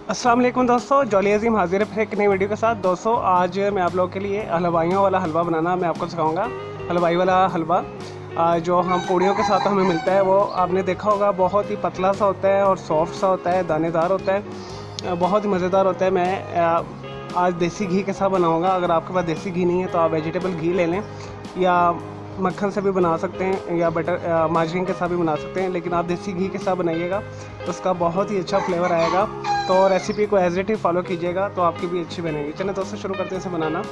अस्सलाम वालेकुम दोस्तों, जॉली अजीम हाजिर है फिर एक नई वीडियो के साथ। दोस्तों आज मैं आप लोगों के लिए हलवाइयों वाला हलवा बनाना मैं आपको सिखाऊंगा। हलवाई वाला हलवा जो हम पूड़ियों के साथ हमें मिलता है, वो आपने देखा होगा, बहुत ही पतला सा होता है और सॉफ्ट सा होता है, दानेदार होता है, बहुत ही मज़ेदार होता है। मैं आज देसी घी के साथ बनाऊँगा। अगर आपके पास देसी घी नहीं है तो आप वेजिटेबल घी ले लें, या मक्खन से भी बना सकते हैं, या बटर मार्जरीन के साथ भी बना सकते हैं, लेकिन आप देसी घी के साथ बनाइएगा तो उसका बहुत ही अच्छा फ्लेवर आएगा। तो रेसिपी को एज इट ही फॉलो कीजिएगा तो आपकी भी अच्छी बनेगी। चलिए दोस्तों शुरू करते हैं इसे बनाना।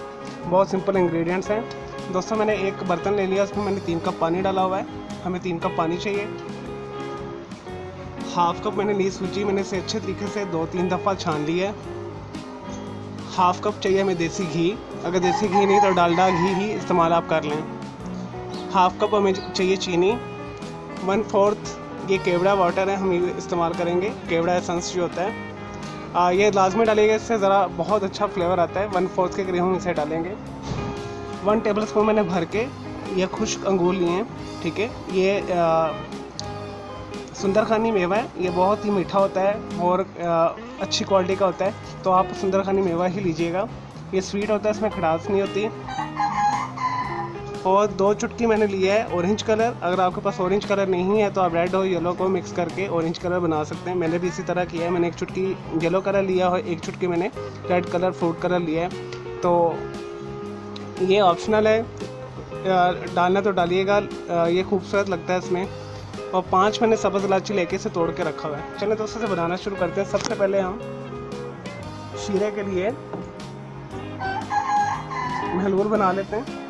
बहुत सिंपल इंग्रेडिएंट्स हैं दोस्तों। मैंने एक बर्तन ले लिया, उसमें मैंने 3 कप पानी डाला हुआ है। हमें 3 कप पानी चाहिए। हाफ कप मैंने ली सूजी, मैंने इसे अच्छे तरीके से 2-3 दफ़ा छान ली है। हाफ कप चाहिए हमें देसी घी, अगर देसी घी नहीं तो डालडा घी ही इस्तेमाल आप कर लें। हाफ कप हमें चाहिए चीनी। 1/4 ये केवड़ा वाटर है, हम ये इस्तेमाल करेंगे, केवड़ा एसेंस जो होता है। ये लाजमी डालिएगा, इससे ज़रा बहुत अच्छा फ्लेवर आता है। 1/4 के करीब हम इसे डालेंगे। 1 टेबल स्पून मैंने भर के ये खुश्क अंगूर लिए हैं, ठीक है। ये सुंदरखानी मेवा है, ये बहुत ही मीठा होता है और अच्छी क्वालिटी का होता है, तो आप सुंदरखानी मेवा ही लीजिएगा। ये स्वीट होता है, इसमें खटास नहीं होती। और 2 चुटकी मैंने लिया है ऑरेंज कलर। अगर आपके पास ऑरेंज कलर नहीं है तो आप रेड और येलो को मिक्स करके ऑरेंज कलर बना सकते हैं। मैंने भी इसी तरह किया है। मैंने 1 चुटकी येलो कलर लिया और 1 चुटकी मैंने रेड कलर फूड कलर लिया है। तो ये ऑप्शनल है, डालना तो डालिएगा, ये खूबसूरत लगता है इसमें। और 5 मैंने सब्ज़ इलायची लेके इसे तोड़ के रखा हुआ है। चलिए दोस्तों से बनाना शुरू करते हैं। सबसे पहले हम शीरे के लिए महलूर बना लेते हैं।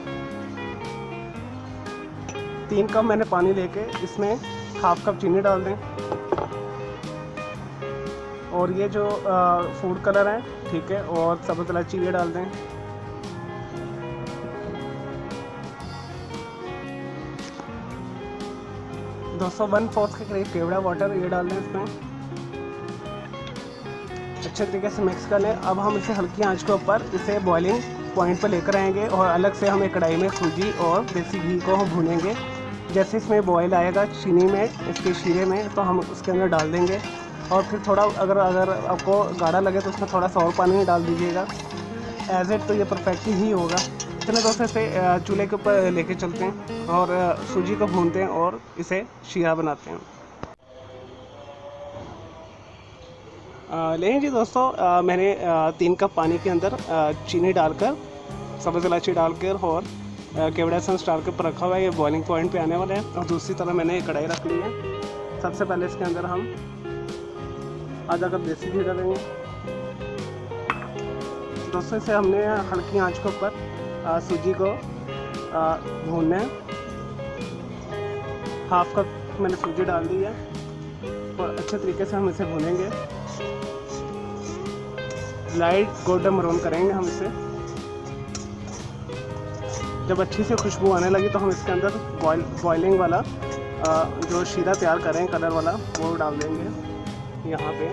3 कप मैंने पानी लेके इसमें हाफ कप चीनी डाल दें, और ये जो फूड कलर है, ठीक है, और सब्ज़ इलायची ये डाल दें। दोस्तों 1/4 के करीब केवड़ा वाटर ये डाल दें इसमें। अच्छे तरीके से मिक्स कर लें। अब हम इसे हल्की आंच के ऊपर इसे बॉइलिंग पॉइंट पर लेकर आएंगे, और अलग से हम एक कढ़ाई में सूजी और देसी घी को हम भूनेंगे। जैसे इसमें बॉयल आएगा चीनी में, इसके शीरे में, तो हम उसके अंदर डाल देंगे। और फिर थोड़ा अगर आपको गाढ़ा लगे तो उसमें थोड़ा सा और पानी डाल दीजिएगा। एज इट तो ये परफेक्ट ही होगा। चलिए दोस्तों इसे चूल्हे के ऊपर लेके चलते हैं और सूजी को भूनते हैं और इसे शीरा बनाते हैं। लेकिन जी दोस्तों, मैंने 3 कप पानी के अंदर चीनी डालकर, सब्ज़ इलायची डालकर और केवड़ा एसेंस डाल के ऊपर रखा हुआ है। ये बॉइलिंग पॉइंट पे आने वाला है। और दूसरी तरफ मैंने एक कढ़ाई रख ली है। सबसे पहले इसके अंदर हम आधा कप देसी घी डालेंगे। दोस्तों इसे हमने हल्की आंच के ऊपर सूजी को भूनना है। हाफ कप मैंने सूजी डाल दी है और अच्छे तरीके से हम इसे भूनेंगे। लाइट गोल्डन ब्राउन करेंगे हम इसे। जब अच्छी से खुशबू आने लगी तो हम इसके अंदर बॉइलिंग वाला जो शीरा तैयार करें कलर वाला, वो डाल देंगे यहाँ पे।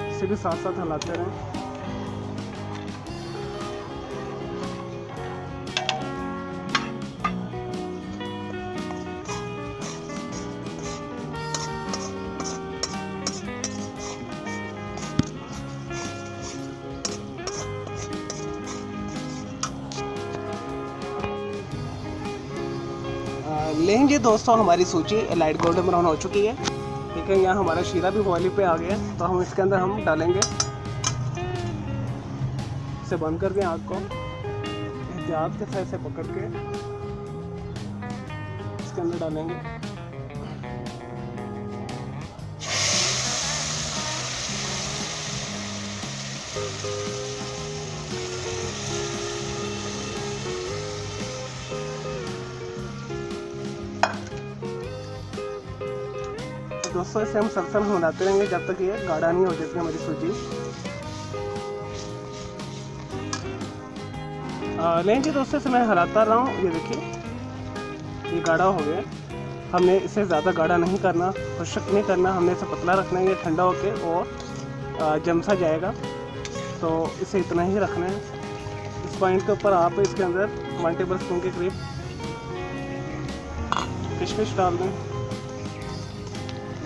इसे भी साथ साथ हिलाते रहें। लेकिन जी दोस्तों हमारी सूजी लाइट गोल्डन ब्राउन हो चुकी है, ठीक है। यहाँ हमारा शीरा भी बॉइलिंग पे आ गया, तो हम इसके अंदर हम डालेंगे। इसे बंद कर दें आग को, एहतियात के साथ इसे पकड़ के इसके अंदर डालेंगे। दोस्तों इसे हम सलसल हिलाते रहेंगे जब तक ये गाढ़ा नहीं हो जाती हमारी सूजी। लेकिन जी दोस्तों इसे मैं हिलाता रहा हूँ, ये देखिए ये गाढ़ा हो गया। हमने इसे ज़्यादा गाढ़ा नहीं करना, खुश्क नहीं करना, हमने इसे पतला रखना है। ये ठंडा होके और जम सा जाएगा, तो इसे इतना ही रखना है। इस पॉइंट के ऊपर आप इसके अंदर 1 टेबल स्पून के करीब किशमिश डाल दें।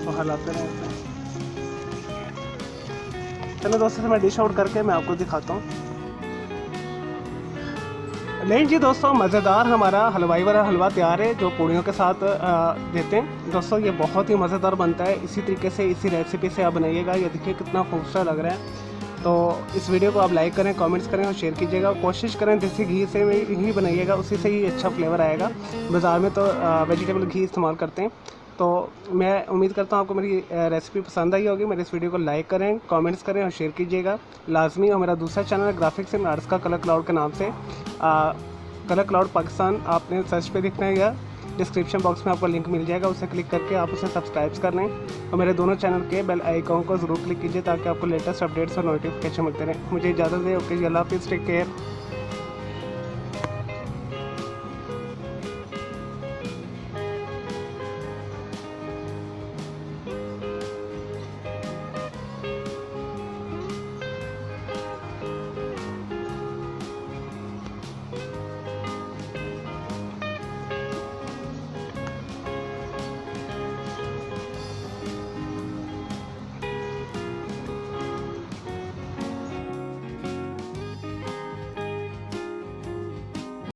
तो हलाते रहें इसे। चलो दोस्तों, मैं डिश आउट करके मैं आपको दिखाता हूँ। नहीं जी दोस्तों, मज़ेदार हमारा हलवाई वाला हलवा तैयार है जो पूड़ियों के साथ देते हैं। दोस्तों ये बहुत ही मज़ेदार बनता है। इसी तरीके से, इसी रेसिपी से आप बनाइएगा। ये देखिए कितना खूबसूरत लग रहा है। तो इस वीडियो को आप लाइक करें, कमेंट्स करें और शेयर कीजिएगा। कोशिश करें देसी घी से ही बनाइएगा, उसी से ही अच्छा फ्लेवर आएगा। बाज़ार में तो वेजिटेबल घी इस्तेमाल करते हैं। तो मैं उम्मीद करता हूँ आपको मेरी रेसिपी पसंद आई होगी। मेरे इस वीडियो को लाइक करें, कमेंट्स करें और शेयर कीजिएगा लाजमी। और मेरा दूसरा चैनल है ग्राफिक्स एंड आर्ट्स का कलर क्लाउड के नाम से, कलर क्लाउड पाकिस्तान आपने सर्च पे दिखना है, या डिस्क्रिप्शन बॉक्स में आपको लिंक मिल जाएगा, उसे क्लिक करके आप उसे सब्सक्राइब कर लें। और मेरे दोनों चैनल के बेल आइकॉन को ज़रूर क्लिक कीजिए ताकि आपको लेटेस्ट अपडेट्स और नोटिफिकेशन मिलते रहें। मुझे इजाज़त दें। ओके जी, अल्लाह हाफिज़, टेक केयर।